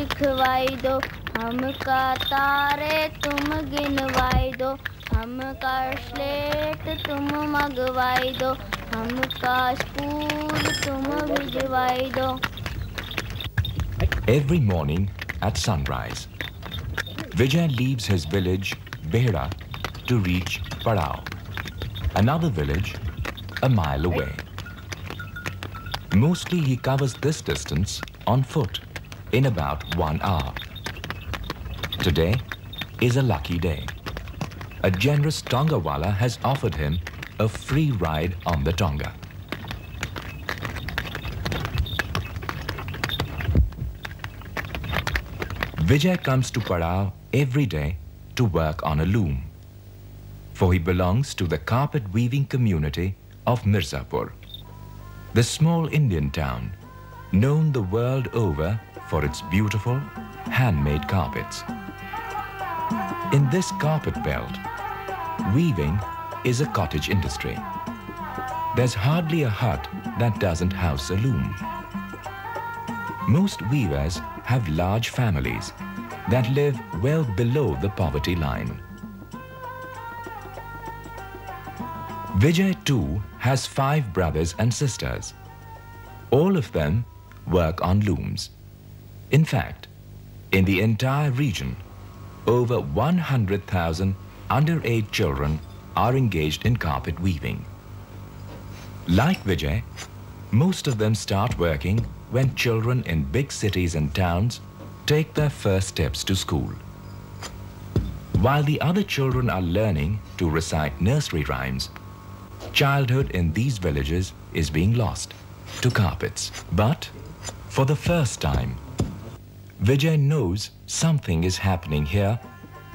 लिखवाई दो, हमका तारे तुम गिनवाई दो, हमका स्लेट तुम मंगवाई दो, हमका स्कूल तुम भिजवाई दो. Every morning at sunrise, Vijay leaves his village, Behra, to reach Padao, another village a mile away. Mostly he covers this distance on foot in about 1 hour. Today is a lucky day. A generous Tongawala has offered him a free ride on the Tonga. Vijay comes to Padao every day to work on a loom, for he belongs to the carpet weaving community of Mirzapur, the small Indian town known the world over for its beautiful handmade carpets. In this carpet belt, weaving is a cottage industry. There's hardly a hut that doesn't house a loom. Most weavers have large families that live well below the poverty line. Vijay too has 5 brothers and sisters. All of them work on looms. In fact, in the entire region, over 100,000 underage children are engaged in carpet weaving. Like Vijay, most of them start working when children in big cities and towns take their first steps to school. While the other children are learning to recite nursery rhymes, childhood in these villages is being lost to carpets. But for the first time, Vijay knows something is happening here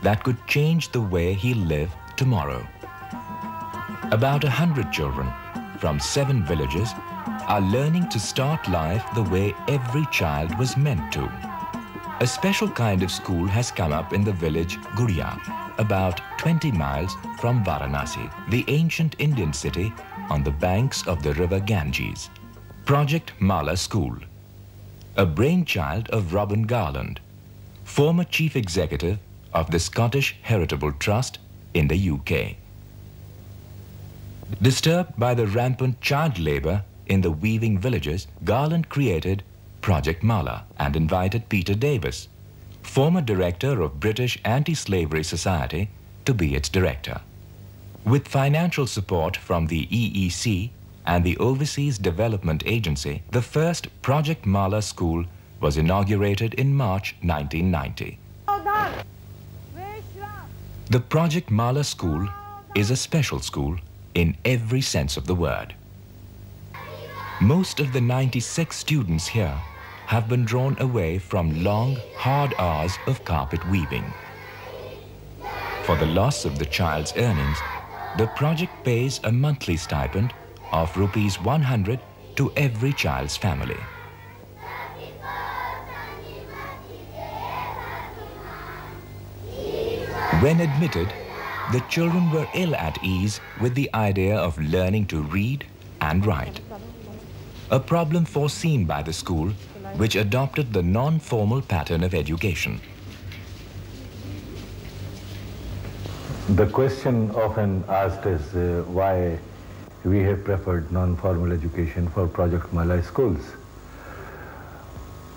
that could change the way he'll live tomorrow. About 100 children from 7 villages are learning to start life the way every child was meant to. A special kind of school has come up in the village Guria, about 20 miles from Varanasi, the ancient Indian city on the banks of the river Ganges. Project Mala School, a brainchild of Robin Garland, former chief executive of the Scottish Heritable Trust in the UK. Disturbed by the rampant child labor in the weaving villages, Garland created Project Mala and invited Peter Davis, former director of British Anti-Slavery Society, to be its director. With financial support from the EEC and the Overseas Development Agency, the first Project Mala School was inaugurated in March 1990. The Project Mala School is a special school in every sense of the word. Most of the 96 students here have been drawn away from long, hard hours of carpet weaving. For the loss of the child's earnings, the project pays a monthly stipend of rupees 100 to every child's family. When admitted, the children were ill at ease with the idea of learning to read and write, a problem foreseen by the school, which adopted the non-formal pattern of education. The question often asked is why we have preferred non-formal education for Project Mala schools.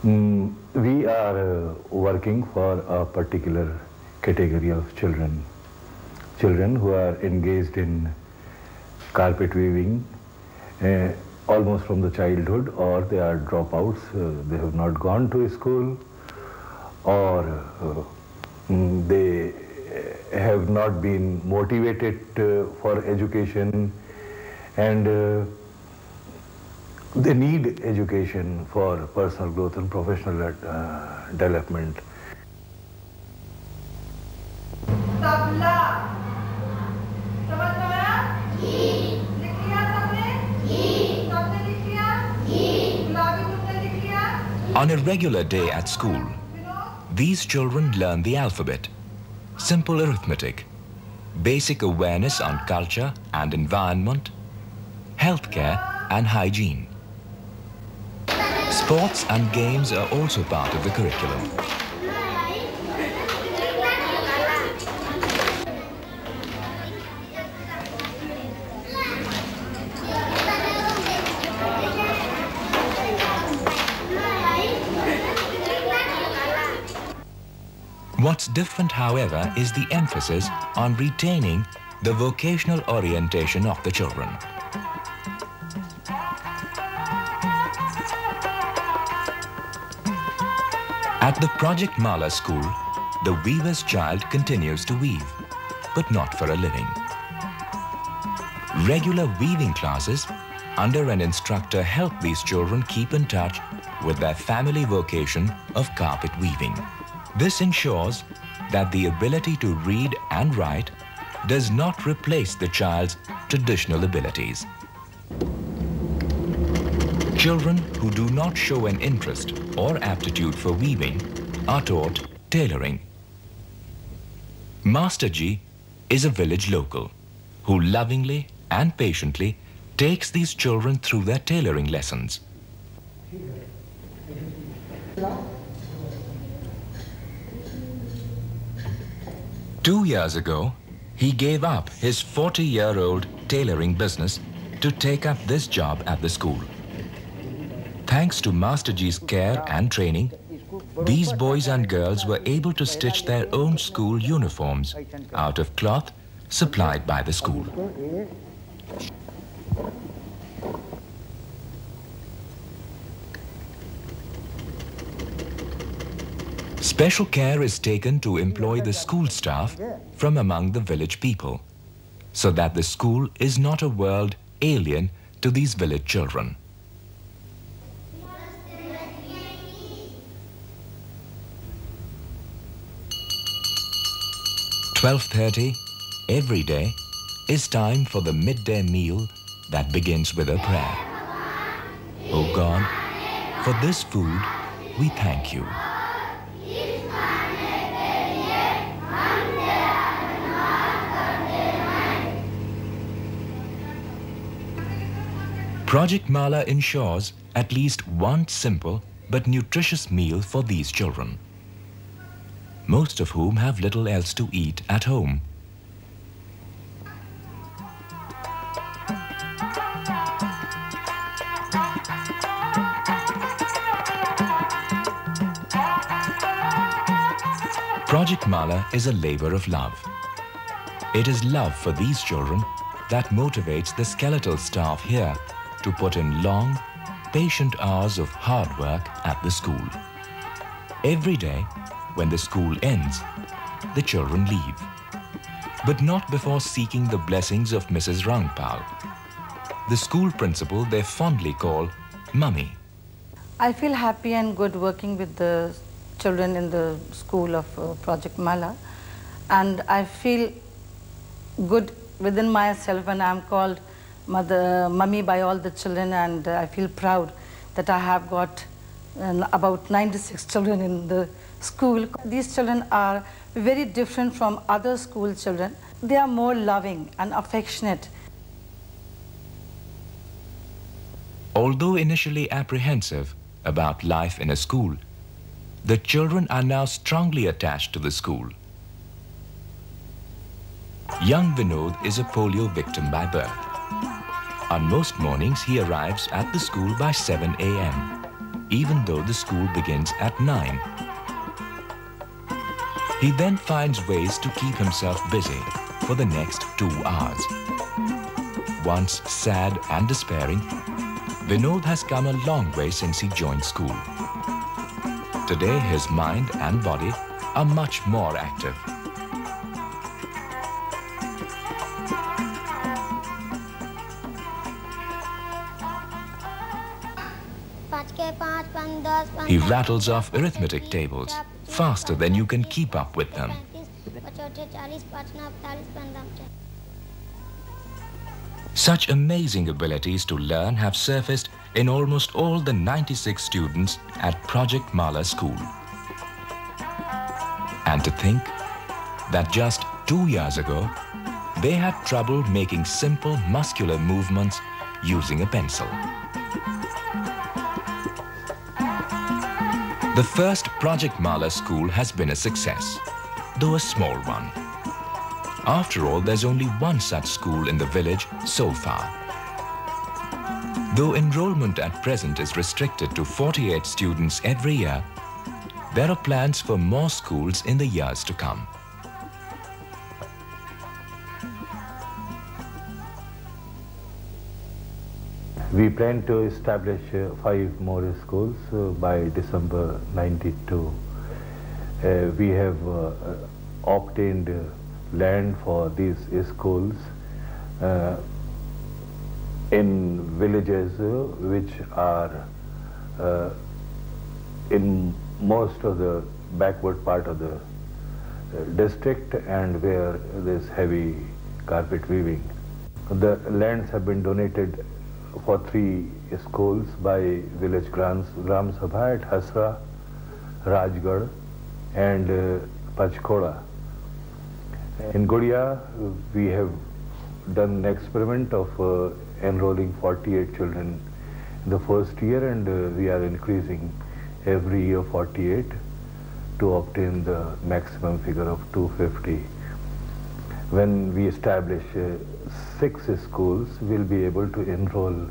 We are working for a particular category of children who are engaged in carpet weaving almost from the childhood, or they are dropouts, they have not gone to school, or they have not been motivated for education, and they need education for personal growth and professional development. On a regular day at school, these children learn the alphabet, simple arithmetic, basic awareness on culture and environment, healthcare and hygiene. Sports and games are also part of the curriculum. What's different, however, is the emphasis on retaining the vocational orientation of the children. At the Project Mala school, the weaver's child continues to weave, but not for a living. Regular weaving classes under an instructor help these children keep in touch with their family vocation of carpet weaving. This ensures that the ability to read and write does not replace the child's traditional abilities. Children who do not show an interest or aptitude for weaving are taught tailoring. Master Ji is a village local who lovingly and patiently takes these children through their tailoring lessons. 2 years ago, he gave up his 40-year-old tailoring business to take up this job at the school. Thanks to Master Ji's care and training, these boys and girls were able to stitch their own school uniforms out of cloth supplied by the school. Special care is taken to employ the school staff from among the village people, so that the school is not a world alien to these village children. "12:30 every day is time for the midday meal that begins with a prayer. O God, for this food we thank you. Project Mala ensures at least one simple but nutritious meal for these children, most of whom have little else to eat at home. Project Mala is a labor of love. It is love for these children that motivates the skeletal staff here to put in long, patient hours of hard work at the school. Every day, when the school ends, the children leave, but not before seeking the blessings of Mrs. Rangpal, the school principal they fondly call Mummy. I feel happy and good working with the children in the school of Project Mala, and I feel good within myself when I'm called Mummy by all the children, and I feel proud that I have got about 96 children in the school. These children are very different from other school children. They are more loving and affectionate. Although initially apprehensive about life in a school, the children are now strongly attached to the school. Young Vinod is a polio victim by birth. On most mornings, he arrives at the school by 7 a.m., even though the school begins at 9. He then finds ways to keep himself busy for the next 2 hours. Once sad and despairing, Vinod has come a long way since he joined school. Today, his mind and body are much more active. He rattles off arithmetic tables faster than you can keep up with them. Such amazing abilities to learn have surfaced in almost all the 96 students at Project Mala School. And to think that just 2 years ago, they had trouble making simple muscular movements using a pencil. The first Project Mala school has been a success, though a small one. After all, there's only one such school in the village so far. Though enrollment at present is restricted to 48 students every year, there are plans for more schools in the years to come. We plan to establish 5 more schools by December 92. We have obtained land for these schools in villages which are in most of the backward part of the district and where there's heavy carpet weaving. The lands have been donated for 3 schools by village Gram Sabha at Hasra, Rajgarh and Pachkoda. In Gudia, we have done an experiment of enrolling 48 children in the first year, and we are increasing every year 48 to obtain the maximum figure of 250. When we establish 6 schools, we'll be able to enroll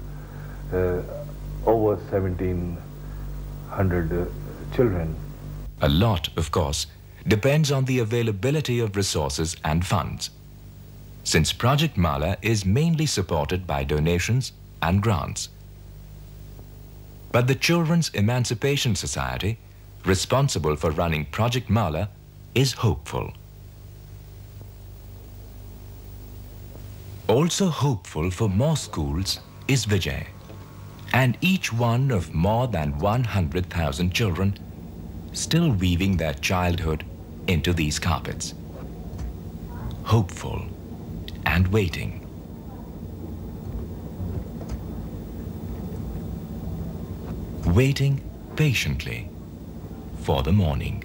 over 1,700 children. A lot, of course, depends on the availability of resources and funds, since Project Mala is mainly supported by donations and grants. But the Children's Emancipation Society, responsible for running Project Mala, is hopeful. Also hopeful for more schools is Vijay, and each one of more than 100,000 children still weaving their childhood into these carpets. Hopeful and waiting. Waiting patiently for the morning.